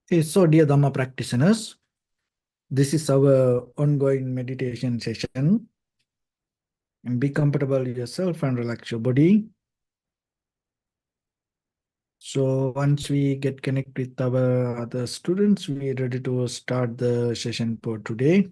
So, dear Dhamma practitioners, this is our ongoing meditation session. And be comfortable yourself and relax your body. So, once we get connected with our other students, we are ready to start the session for today.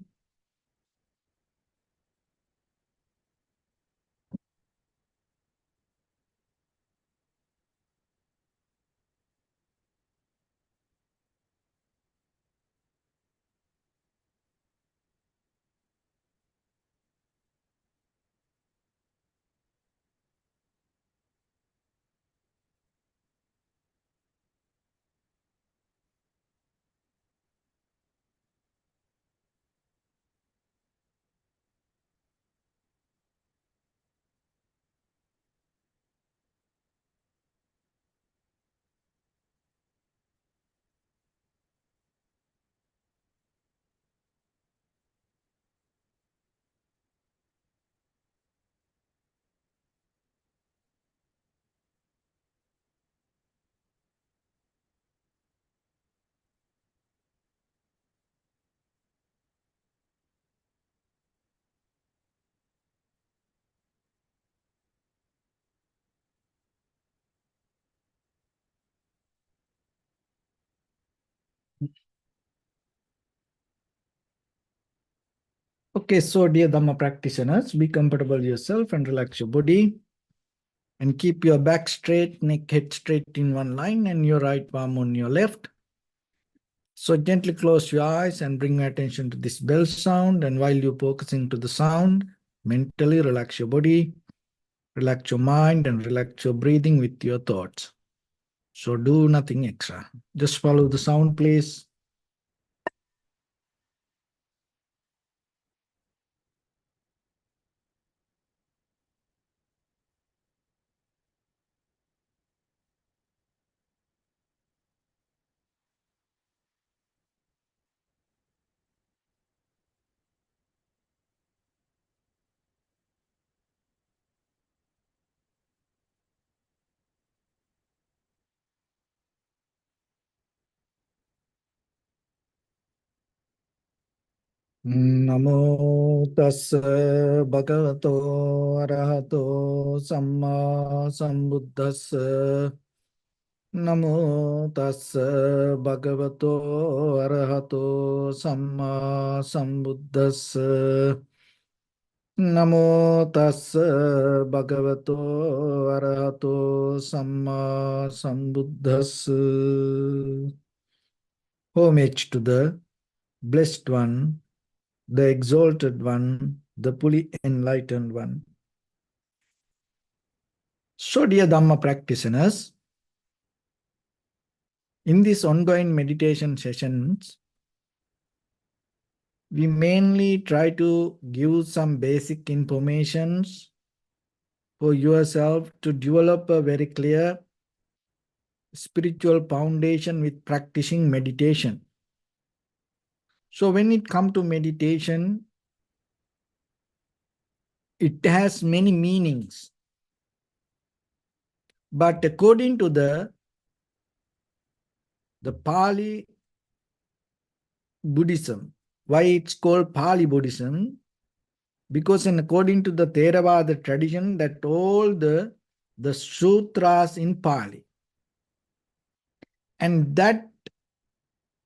Okay, so dear Dhamma practitioners, be comfortable yourself and relax your body. And keep your back straight, neck, head straight in one line, and your right palm on your left. So gently close your eyes and bring your attention to this bell sound. And while you're focusing to the sound, mentally relax your body, relax your mind, and relax your breathing with your thoughts. So do nothing extra. Just follow the sound, please. Namo tassa bhagavato arahato samma sambuddhassa. Namo tassa bhagavato arahato samma sambuddhassa. Namo tassa bhagavato arahato samma sambuddhassa. Homage to the Blessed One, the Exalted One, the fully enlightened One. So, dear Dhamma practitioners, in these ongoing meditation sessions, we mainly try to give some basic informations for yourself to develop a very clear spiritual foundation with practicing meditation. So when it comes to meditation, it has many meanings. But according to the Pali Buddhism, why it's called Pali Buddhism? Because according to the Theravada tradition, that all the sutras in Pali, and that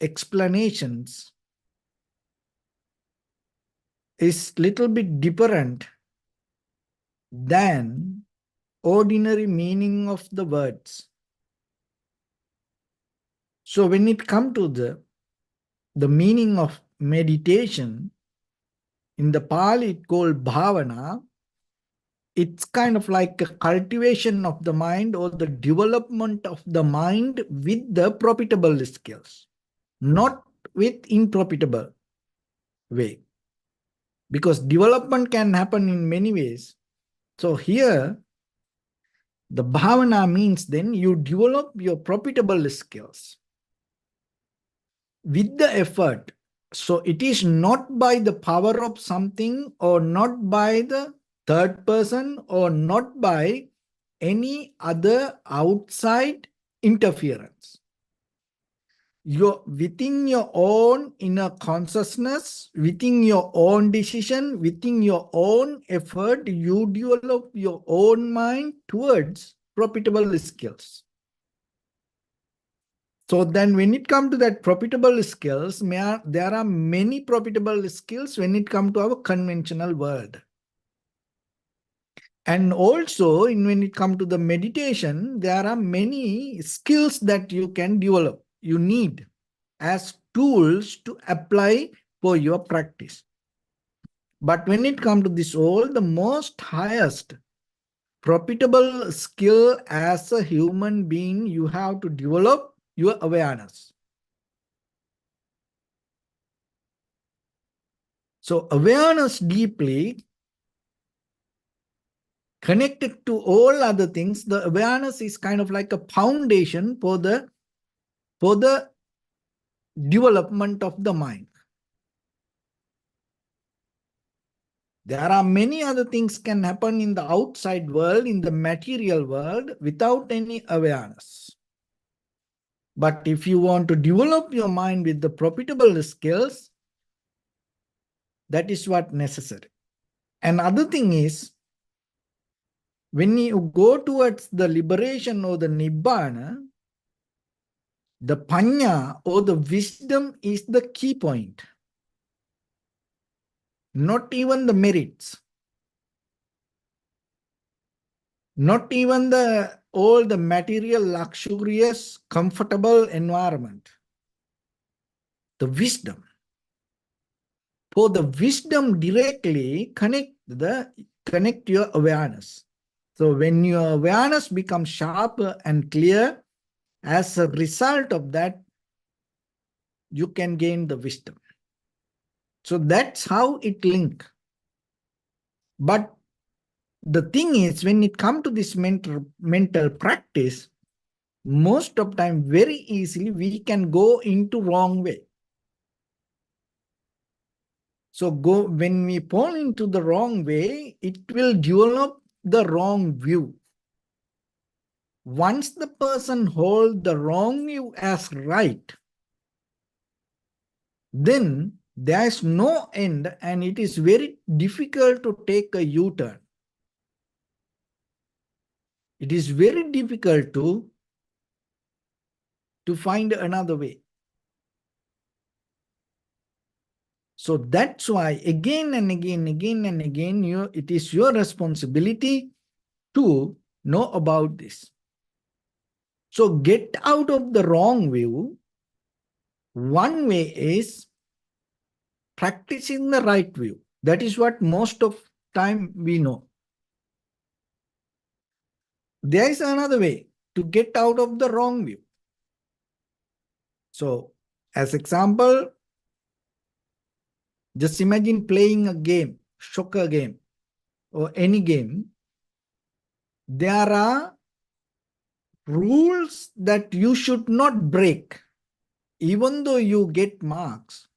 explanations is little bit different than ordinary meaning of the words. So when it comes to the meaning of meditation, in the Pali it called bhavana, it's kind of like a cultivation of the mind or the development of the mind with the profitable skills, not with improfitable way. Because development can happen in many ways. So here, the bhavana means then you develop your profitable skills with the effort. So it is not by the power of something or not by the third person or not by any other outside interference. within your own inner consciousness, within your own decision, within your own effort, you develop your own mind towards profitable skills. So then when it comes to that profitable skills, there are many profitable skills when it comes to our conventional world. And also, when it comes to the meditation, there are many skills that you can develop, you need as tools to apply for your practice. But when it comes to this all, the most highest profitable skill as a human being, you have to develop your awareness. So awareness deeply connected to all other things, the awareness is kind of like a foundation for the development of the mind. There are many other things can happen in the outside world, in the material world, without any awareness. But if you want to develop your mind with the profitable skills, that is what necessary. Another thing is, when you go towards the liberation or the nibbana, the panya or the wisdom is the key point. Not even the merits. Not even all the material, luxurious, comfortable environment. The wisdom. For the wisdom directly connect your awareness. So when your awareness becomes sharper and clear, as a result of that, you can gain the wisdom. So that's how it links. But the thing is, when it comes to this mental practice, most of time, very easily, we can go into wrong way. So when we fall into the wrong way, it will develop the wrong view. Once the person holds the wrong view as right, then there is no end and it is very difficult to take a U-turn. It is very difficult to find another way. So that's why again and again, it is your responsibility to know about this. So get out of the wrong view. One way is practicing the right view. That is what most of time we know. There is another way to get out of the wrong view. So as example, just imagine playing a game, soccer game, or any game. There are rules that you should not break, even though you get marks.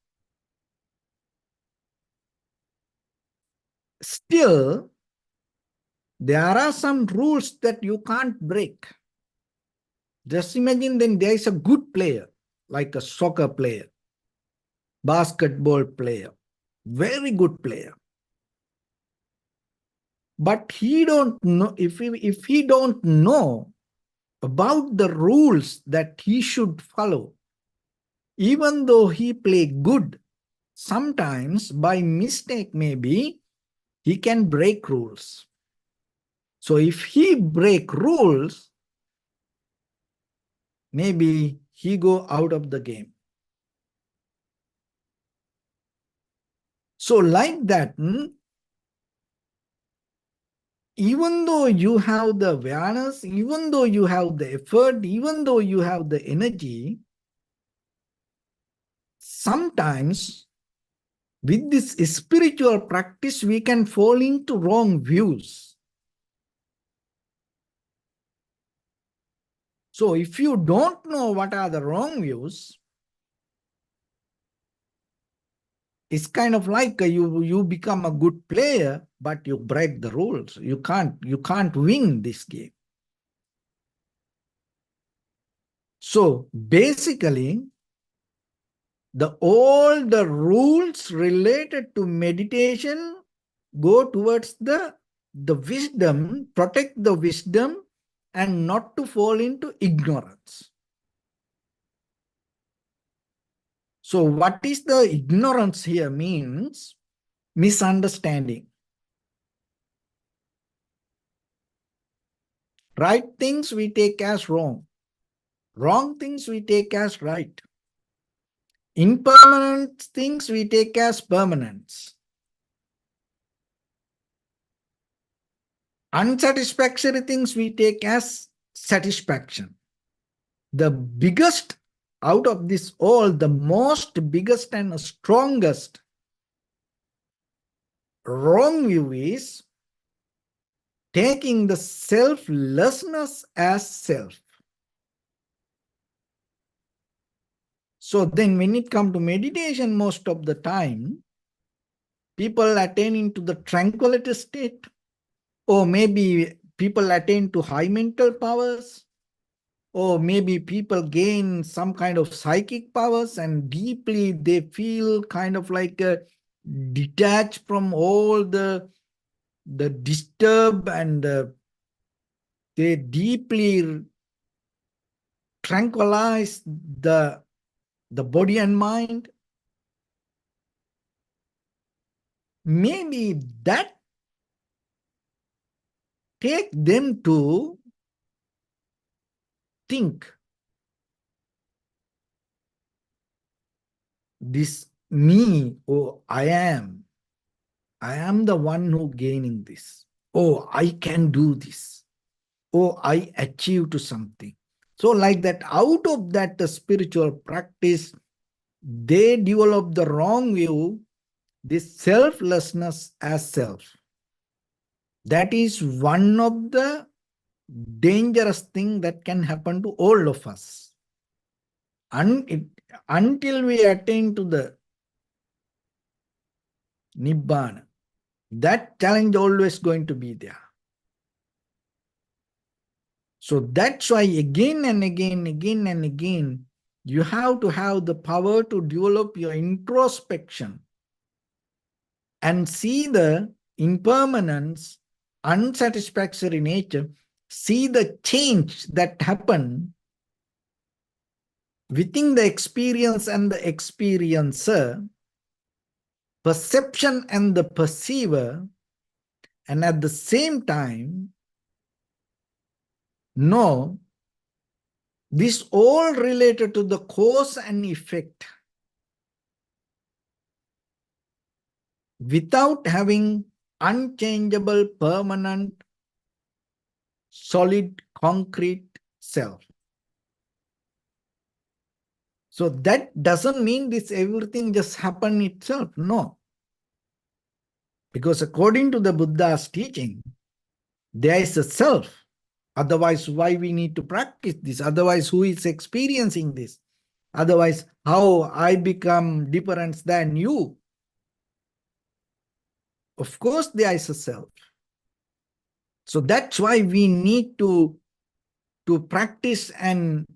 Still, there are some rules that you can't break. Just imagine then there is a good player, like a soccer player, basketball player, very good player. But he don't know, if he don't know about the rules that he should follow, even though he play good, sometimes by mistake maybe, he can break rules. So if he break rules, maybe he go out of the game. So like that, even though you have the awareness, even though you have the effort, even though you have the energy, sometimes with this spiritual practice, we can fall into wrong views. So if you don't know what are the wrong views, it's kind of like you become a good player, but you break the rules. You can't win this game. So basically, all the rules related to meditation go towards the wisdom, protect the wisdom, and not to fall into ignorance. So what is the ignorance here means? Misunderstanding. Right things we take as wrong. Wrong things we take as right. Impermanent things we take as permanence. Unsatisfactory things we take as satisfaction. The biggest out of this all, the most biggest and strongest wrong view is taking the selflessness as self. So then when it comes to meditation, most of the time, people attain to the tranquility state, or maybe people attain to high mental powers, or maybe people gain some kind of psychic powers and deeply they feel kind of like detached from all the disturb, and they deeply tranquilize the body and mind. Maybe that take them to think this me, oh, I am the one who gaining this. Oh, I can do this. Oh, I achieved something. So like that, out of that spiritual practice, they develop the wrong view, this selflessness as self. That is one of the dangerous thing that can happen to all of us. Until we attain to the Nibbana, that challenge always going to be there. So that's why again and again, you have to have the power to develop your introspection and see the impermanence, unsatisfactory nature, see the change that happen within the experience and the experiencer, perception and the perceiver, and at the same time, know this all related to the cause and effect without having unchangeable, permanent, solid, concrete self. So that doesn't mean this everything just happen itself. No. Because according to the Buddha's teaching, there is a self. Otherwise, why we need to practice this? Otherwise, who is experiencing this? Otherwise, how I become different than you? Of course, there is a self. So that's why we need to practice and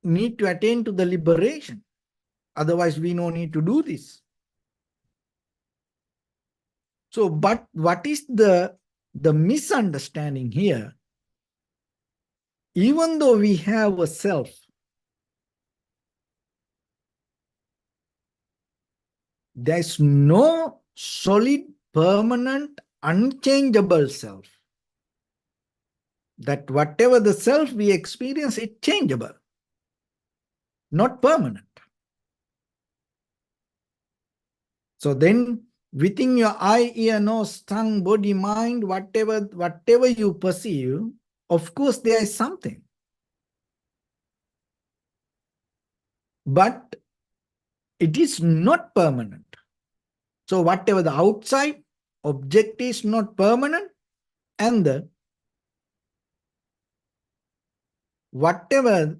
need to attain to the liberation. Otherwise, we no need to do this. So, but what is the misunderstanding here? Even though we have a self, there's no solid, permanent, unchangeable self. That whatever the self we experience, it's changeable, not permanent. So then within your eye, ear, nose, tongue, body, mind, whatever you perceive, of course there is something. But it is not permanent. So whatever the outside object is not permanent, and whatever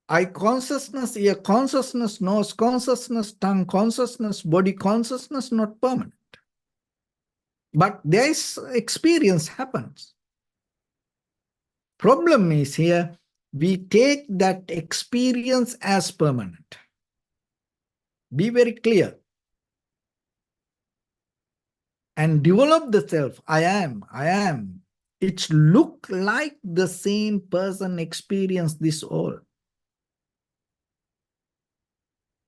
eye consciousness, ear consciousness, nose consciousness, tongue consciousness, body consciousness, not permanent. But there is experience happens. Problem is here, we take that experience as permanent. Be very clear. And develop the self. I am. It look like the same person experienced this all.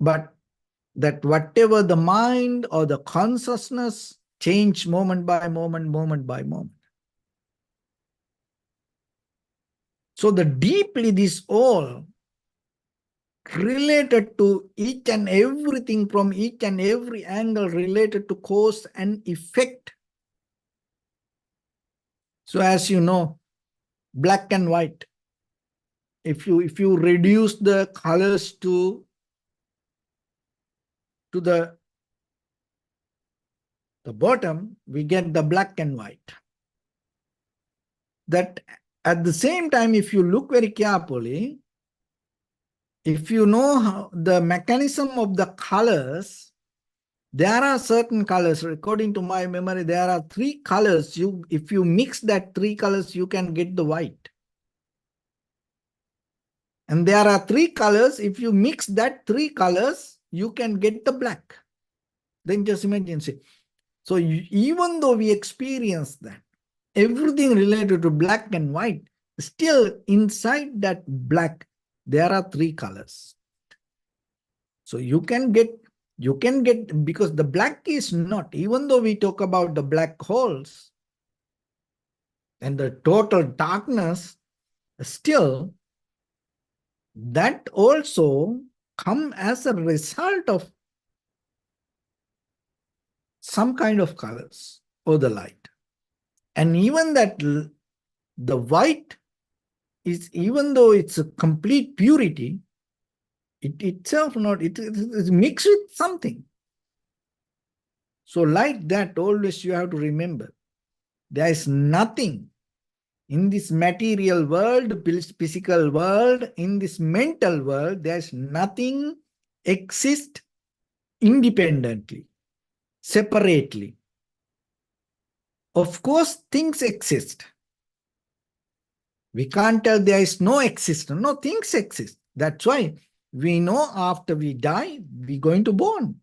But that whatever the mind or the consciousness change moment by moment, moment by moment. So the deeply this all related to each and everything from each and every angle related to cause and effect. So as you know, black and white. If you reduce the colors to the bottom, we get the black and white. That at the same time, if you look very carefully, if you know how the mechanism of the colors, there are certain colors. According to my memory, there are 3 colors. If you mix that 3 colors, you can get the white. And there are 3 colors. If you mix that 3 colors, you can get the black. Then just imagine, see. So even though we experience that, everything related to black and white, still inside that black, there are 3 colors. So you can get, because the black is not, even though we talk about the black holes and the total darkness, still that also come as a result of some kind of colors or the light. And even that the white is, even though it's a complete purity, it itself not, it is mixed with something. So like that, always you have to remember, there is nothing in this material world, physical world, in this mental world, there's nothing exists independently, separately. Of course, things exist. We can't tell there is no existence. No, things exist. That's why we know after we die, we're going to born.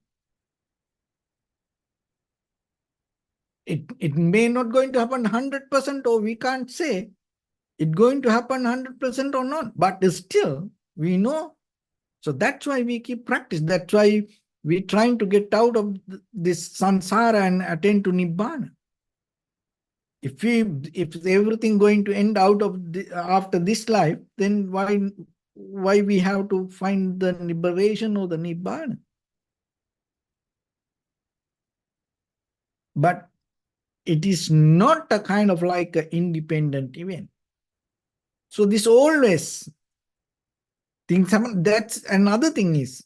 It may not going to happen 100%, or we can't say it's going to happen 100% or not, but still we know. So that's why we keep practice. That's why we're trying to get out of this samsara and attain to nibbana. If everything going to end out of after this life, then why we have to find the liberation or the nibbana? But it is not a kind of like an independent event. So this always things happen. That's another thing is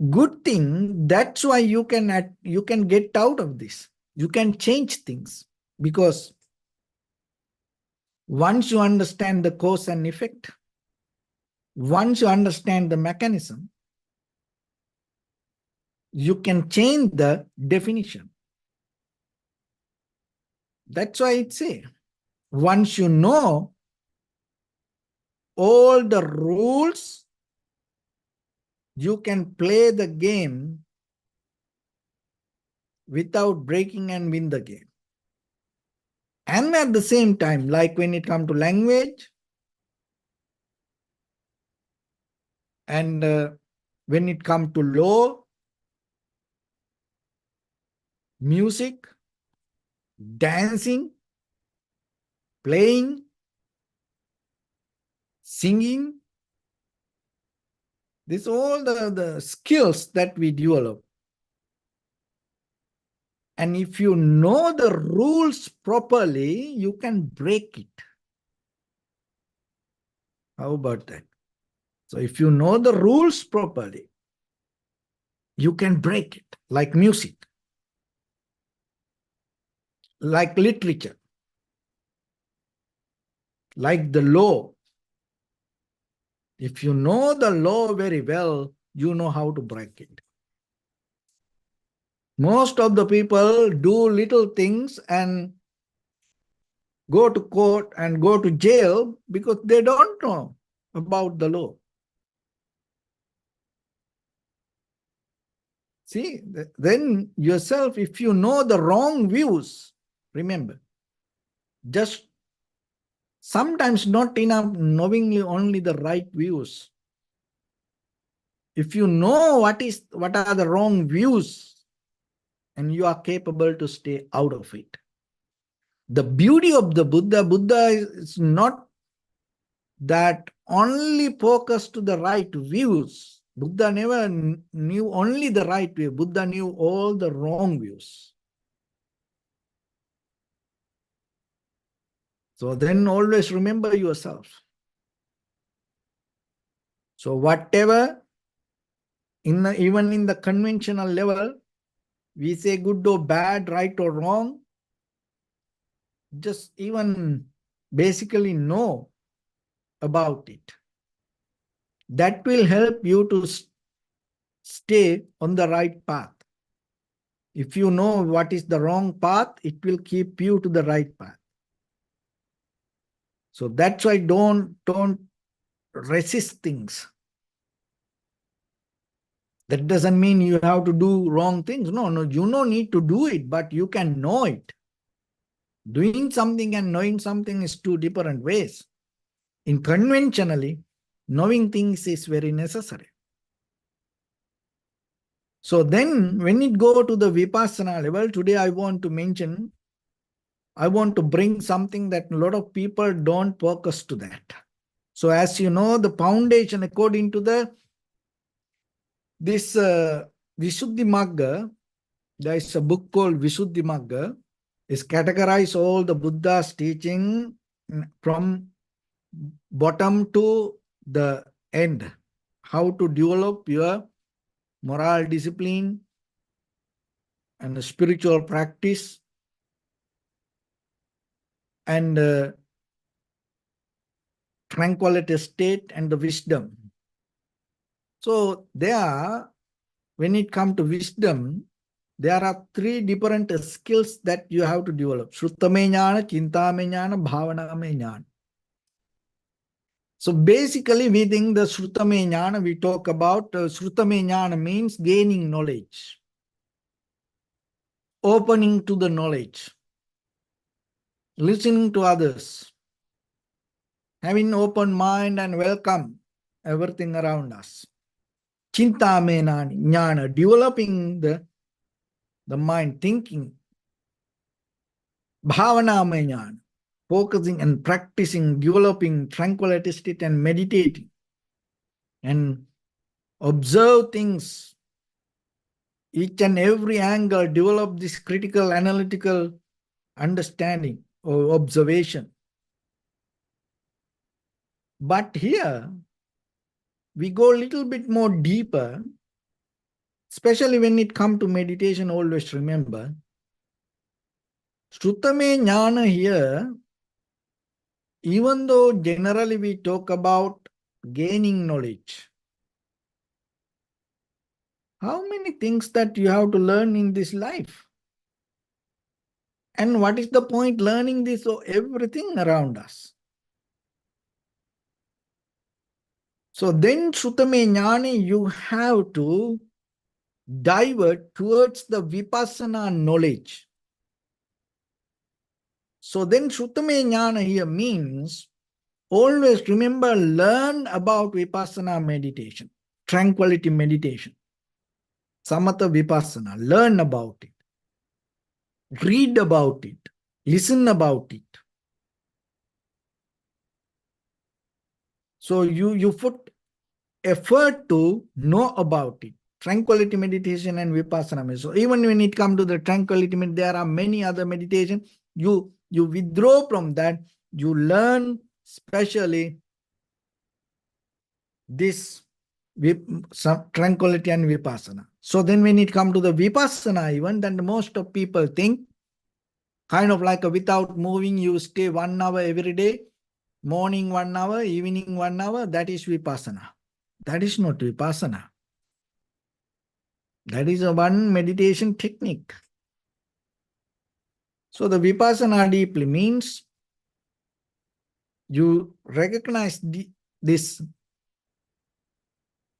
good thing. That's why you can get out of this. You can change things, because once you understand the cause and effect, once you understand the mechanism, you can change the definition. That's why it says, once you know all the rules, you can play the game without breaking and win the game. And at the same time, like when it comes to language, and when it comes to law, music, dancing, playing, singing, this all the skills that we develop. And if you know the rules properly, you can break it. How about that? So if you know the rules properly, you can break it, like music, like literature, like the law. If you know the law very well, you know how to break it. Most of the people do little things and go to court and go to jail because they don't know about the law. See, then yourself, if you know the wrong views, remember, just sometimes not enough knowing only the right views. If you know what are the wrong views, and you are capable to stay out of it. The beauty of the Buddha is not that only focus to the right views. Buddha never knew only the right view. Buddha knew all the wrong views. So then always remember yourself. So whatever, even in the conventional level, we say good or bad, right or wrong, just even basically know about it. That will help you to stay on the right path. If you know what is the wrong path, it will keep you to the right path. So that's why don't resist things. That doesn't mean you have to do wrong things. No, you don't need to do it, but you can know it. Doing something and knowing something is two different ways. In conventionally, knowing things is very necessary. So then when it go to the Vipassana level, today I want to bring something that a lot of people don't focus to that. So as you know, the foundation according to this Visuddhimagga, there is a book called Visuddhimagga, is categorize all the Buddha's teaching from bottom to the end. How to develop your moral discipline and spiritual practice and tranquility state and the wisdom. So when it comes to wisdom, there are three different skills that you have to develop. Sruttame jnana, chintame jnana, bhavaname jnana. So basically we think the Sruttame jnana, we talk about Sruttame jnana means gaining knowledge, opening to the knowledge, listening to others, having open mind and welcome everything around us. Chintame jnana, developing the mind, thinking. Bhavaname jnana, focusing and practicing, developing tranquility state and meditating and observe things, each and every angle, develop this critical analytical understanding or observation. But here we go a little bit more deeper, especially when it comes to meditation. Always remember, Sruttame jnana here, even though generally we talk about gaining knowledge, how many things that you have to learn in this life? And what is the point learning this or everything around us? So then Sruttame jnana, you have to divert towards the Vipassana knowledge. So then Sruttame jnana here means always remember, learn about Vipassana meditation, tranquility meditation, Samatha Vipassana, learn about it, read about it, listen about it. So you put effort to know about it. Tranquility meditation and Vipassana. So even when it comes to the tranquility meditation, there are many other meditation. You withdraw from that. You learn specially this tranquility and Vipassana. So then when it comes to the Vipassana, even then most of people think kind of like without moving, you stay 1 hour every day, morning 1 hour, evening 1 hour, that is Vipassana. That is not Vipassana. That is a one meditation technique. So the Vipassana deeply means you recognize this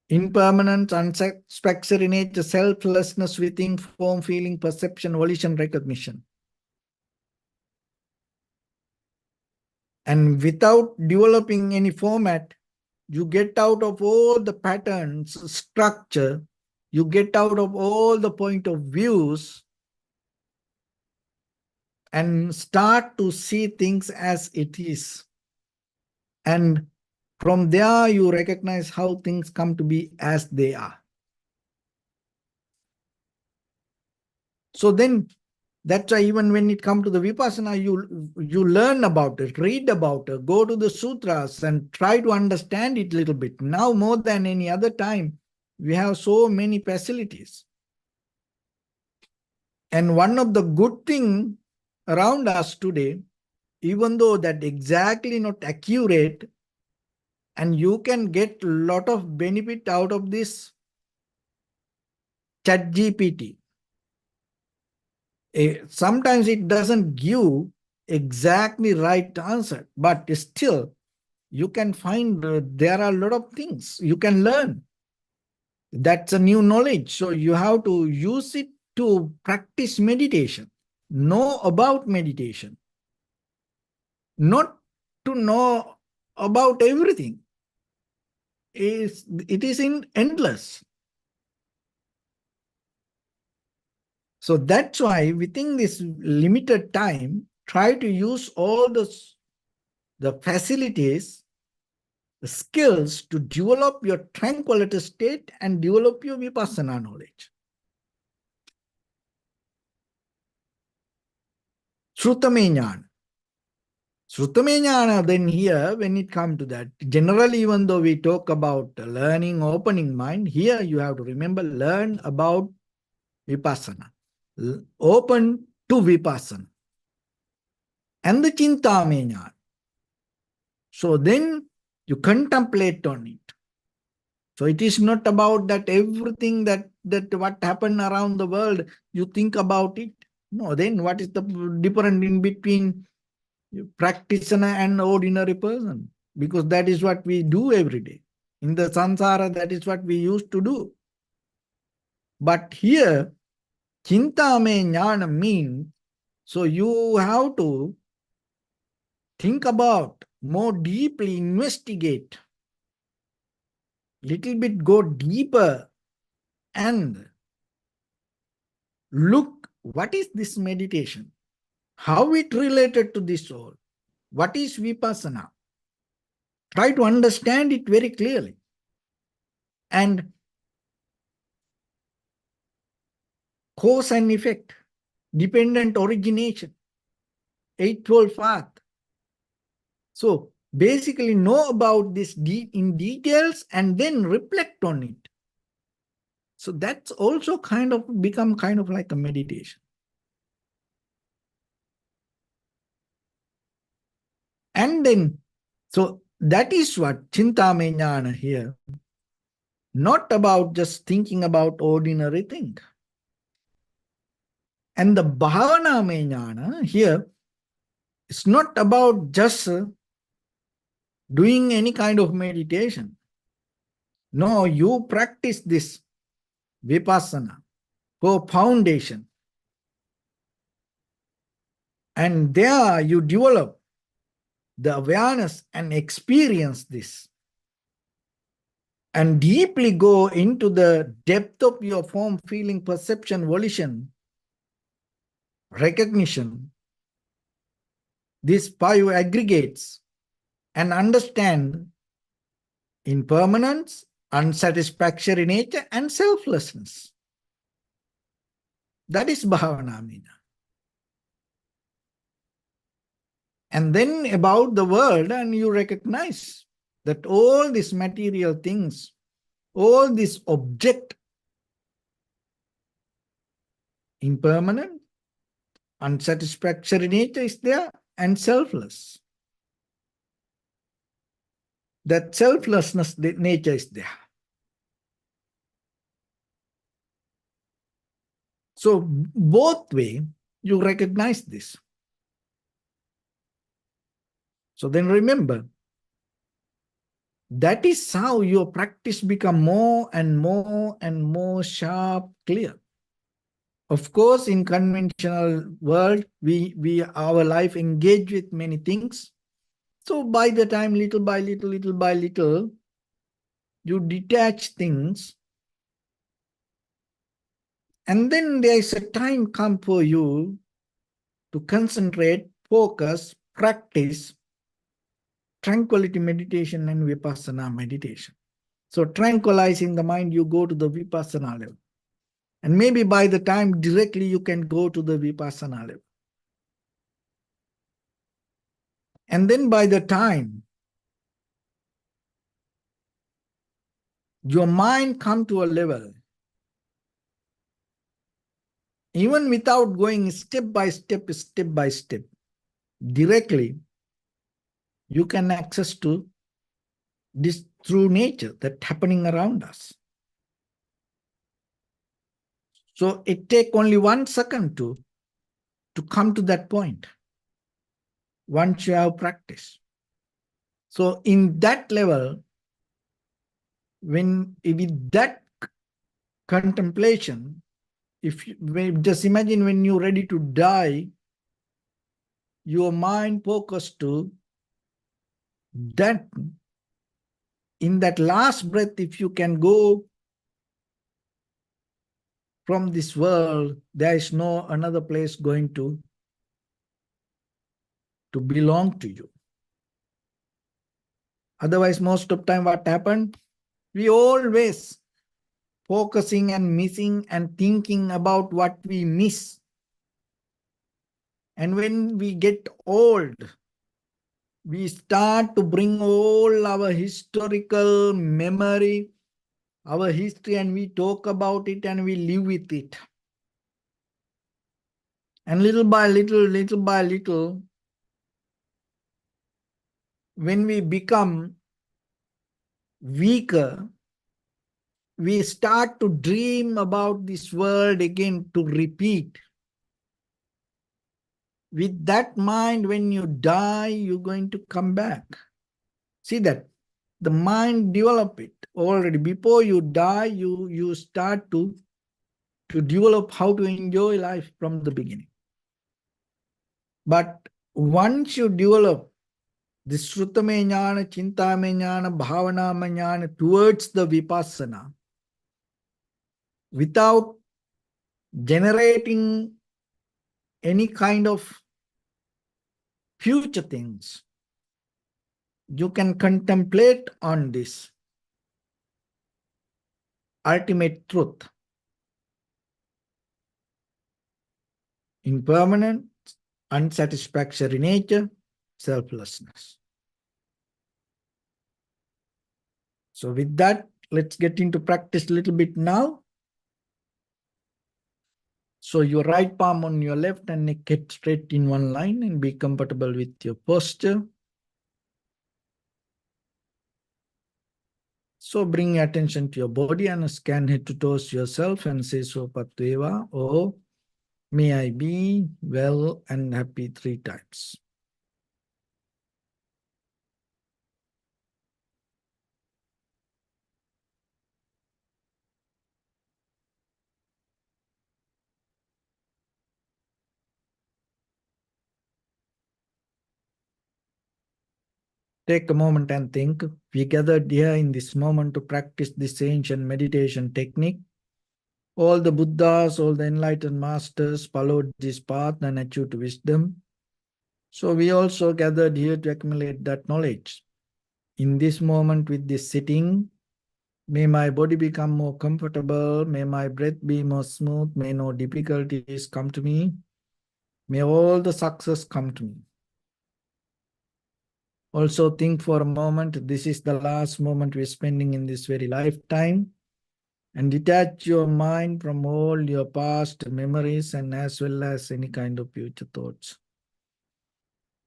Impermanence, unsatisfactory nature, selflessness within form, feeling, perception, volition, recognition. And without developing any format, you get out of all the patterns, structure, you get out of all the point of views and start to see things as it is. And from there, you recognize how things come to be as they are. So then, that's why even when it comes to the Vipassana, you learn about it, read about it, go to the sutras and try to understand it a little bit. Now, more than any other time, we have so many facilities. And one of the good things around us today, even though that exactly not accurate, and you can get a lot of benefit out of this chat GPT. Sometimes it doesn't give exactly right answer, but still you can find there are a lot of things you can learn. That's a new knowledge. So you have to use it to practice meditation, know about meditation, not to know about everything. It is in endless. So that's why within this limited time, try to use all the facilities, the skills to develop your tranquility state and develop your vipassana knowledge. Shrutame jnana. Shrutame jnana, then here, when it comes to that, generally, even though we talk about learning, opening mind, here you have to remember, learn about vipassana. Open to vipassana. And the chintame jnana. So then you contemplate on it. So it is not about that everything that what happened around the world, you think about it. No, then what is the difference in between practitioner and ordinary person? Because that is what we do every day. In the samsara, that is what we used to do. But here, chintame jnana means, so you have to think about, more deeply investigate, little bit go deeper and look, what is this meditation? How it related to this soul? What is vipassana? Try to understand it very clearly. And cause and effect, dependent origination, eightfold path. So basically know about this in details and then reflect on it. So that's also kind of become kind of like a meditation. And then, so that is what Chintame Jnana here. Not about just thinking about ordinary thing. And the Bhavana Jnana here, it's not about just doing any kind of meditation. No, you practice this vipassana for foundation. And there you develop the awareness and experience this. And deeply go into the depth of your form, feeling, perception, volition, recognition, these five aggregates, and understand impermanence, unsatisfactory nature, and selflessness. That is bhavana mina. And then about the world, and you recognize that all these material things, all this object, impermanent, unsatisfactory nature is there, and selfless. That selflessness nature is there. So both way, you recognize this. So then remember, That is how your practice become more and more and more sharp, clear. Of course, in conventional world, we our life engage with many things. So by the time, little by little by little, you detach things, and then there is a time come for you to concentrate, focus, practice tranquility meditation and vipassana meditation. So tranquilizing the mind, you go to the vipassana level. And maybe by the time directly you can go to the vipassana level. And then by the time your mind come to a level, even without going step by step, directly, you can access to this true nature that happening around us. So it take only 1 second to come to that point once you have practice. So in that level, when with that contemplation, if you, just imagine when you're ready to die, your mind focused to that. In that last breath, if you can go from this world, there is no another place going to belong to you. Otherwise, most of the time what happened? We always focusing and missing and thinking about what we miss. And when we get old, we start to bring all our historical memory, our history, and we talk about it and we live with it. And little by little, when we become weaker, we start to dream about this world again to repeat. With that mind, when you die, you're going to come back. See that? The mind develop it already. Before you die, you start to develop how to enjoy life from the beginning. But once you develop this Shrutame Jnana, Chintame Jnana, Bhavanama Jnana towards the Vipassana, without generating any kind of future things, you can contemplate on this ultimate truth, impermanent, unsatisfactory nature, selflessness. So with that, let's get into practice a little bit now. So your right palm on your left and neck kept straight in one line and be comfortable with your posture. So bring your attention to your body and scan head to toes yourself and say Sopatveva, or may I be well and happy 3 times. Take a moment and think. We gathered here in this moment to practice this ancient meditation technique. All the Buddhas, all the enlightened masters followed this path and achieved wisdom. So we also gathered here to accumulate that knowledge. In this moment with this sitting, may my body become more comfortable. May my breath be more smooth. May no difficulties come to me. May all the success come to me. Also think for a moment, this is the last moment we're spending in this very lifetime. And detach your mind from all your past memories and as well as any kind of future thoughts.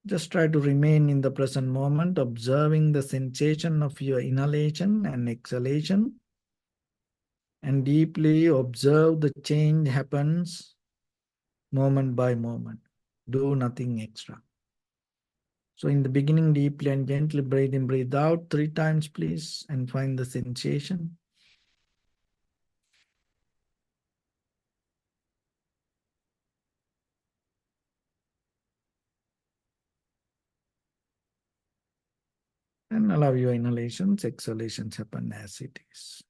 Just try to remain in the present moment, observing the sensation of your inhalation and exhalation. And deeply observe the change happens moment by moment. Do nothing extra. So in the beginning, deeply and gently breathe in, breathe out 3 times, please, and find the sensation. And allow your inhalations, exhalations happen as it is.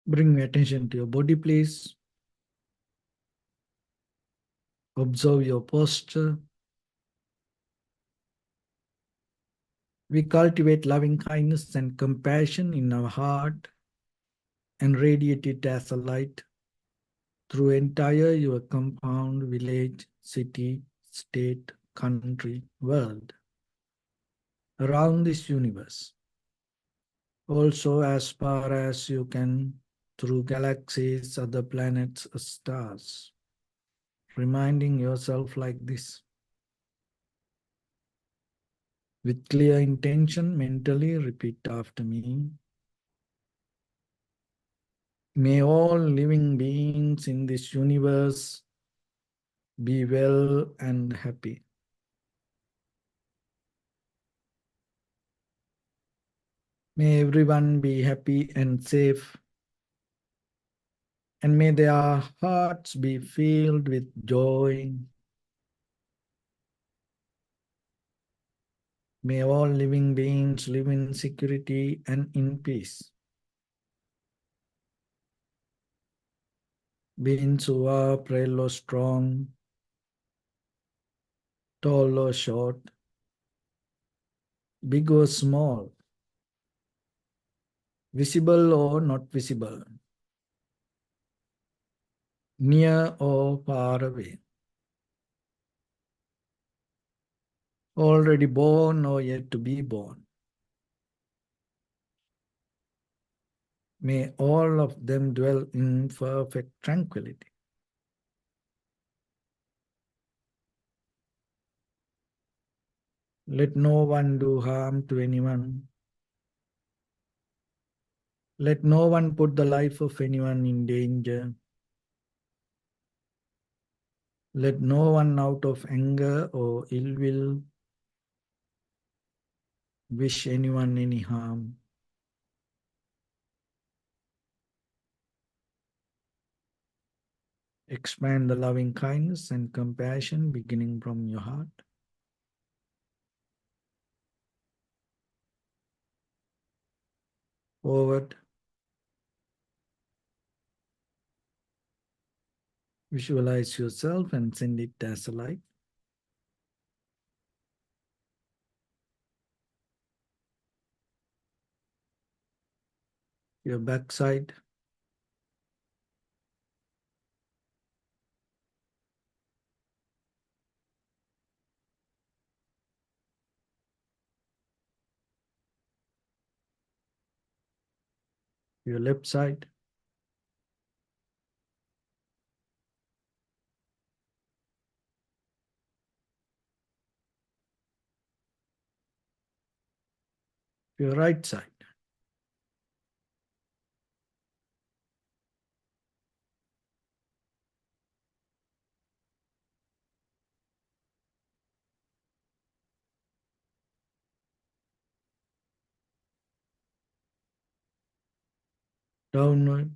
Bring your attention to your body, please. Observe your posture. We cultivate loving kindness and compassion in our heart and radiate it as a light through entire your compound, village, city, state, country, world, around this universe. Also, as far as you can, through galaxies, other planets, stars. Reminding yourself like this. With clear intention, mentally repeat after me. May all living beings in this universe be well and happy. May everyone be happy and safe. And may their hearts be filled with joy. May all living beings live in security and in peace. Beings who are frail or strong, tall or short, big or small, visible or not visible, near or far away, already born or yet to be born. May all of them dwell in perfect tranquility. Let no one do harm to anyone. Let no one put the life of anyone in danger. Let no one out of anger or ill will wish anyone any harm. Expand the loving kindness and compassion beginning from your heart. Forward. Visualize yourself and send it as a light. Your backside. Your left side. Your right side. Downward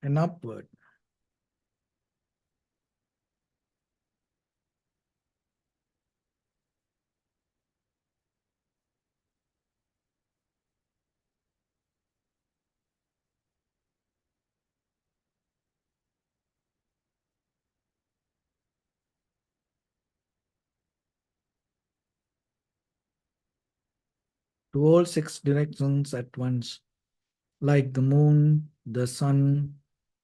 and upward. To all six directions at once. Like the moon, the sun,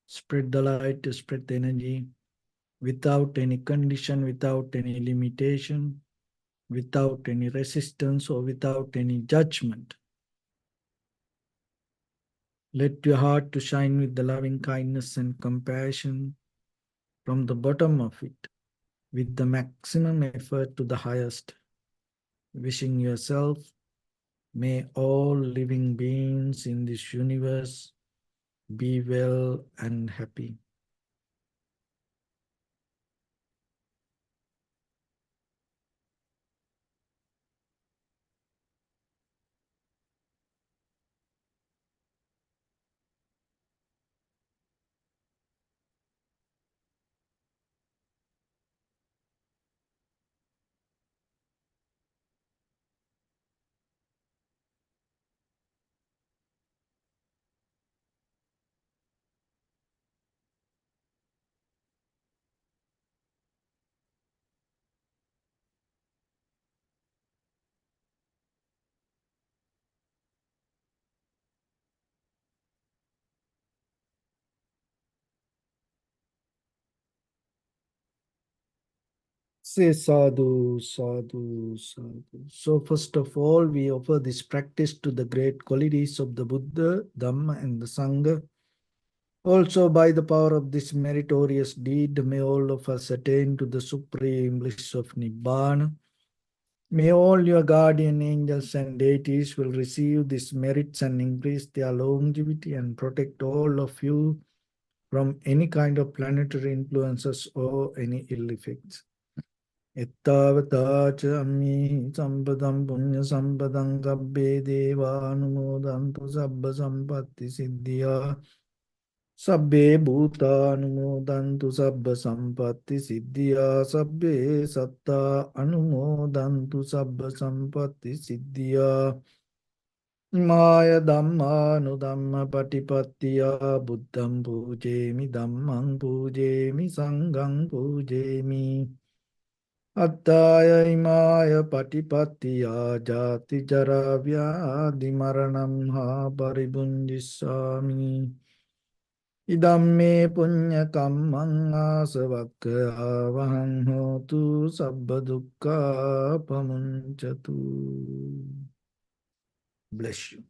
spread the light, spread the energy without any condition, without any limitation, without any resistance or without any judgment. Let your heart to shine with the loving kindness and compassion from the bottom of it, with the maximum effort to the highest. Wishing yourself, may all living beings in this universe be well and happy. Say sadhu, sadhu, sadhu. So, first of all, we offer this practice to the great qualities of the Buddha, Dhamma, and the Sangha. Also, by the power of this meritorious deed, may all of us attain to the supreme bliss of Nibbana. May all your guardian angels and deities will receive these merits and increase their longevity and protect all of you from any kind of planetary influences or any ill effects. Ittavata cha ammi sampadam punya sampadam sabbe deva anumodantu sabba sampatti siddhya sabbe bhuta anumodantu sabba sampatti siddhya sabbe satta anumodantu sabba sampatti siddhya Maya Dhamma Nudhamma Patipattiya Buddham Pujemi Dhammam Pujemi Sangham Pujemi Attaya Imaya Patipattiya Jati Jara Vyadi Maranam Ha Paribunjisami Idamme Punya Kammang Asavakya Vahang Hotu Sabba Dukkha Pamunchatu. Bless you.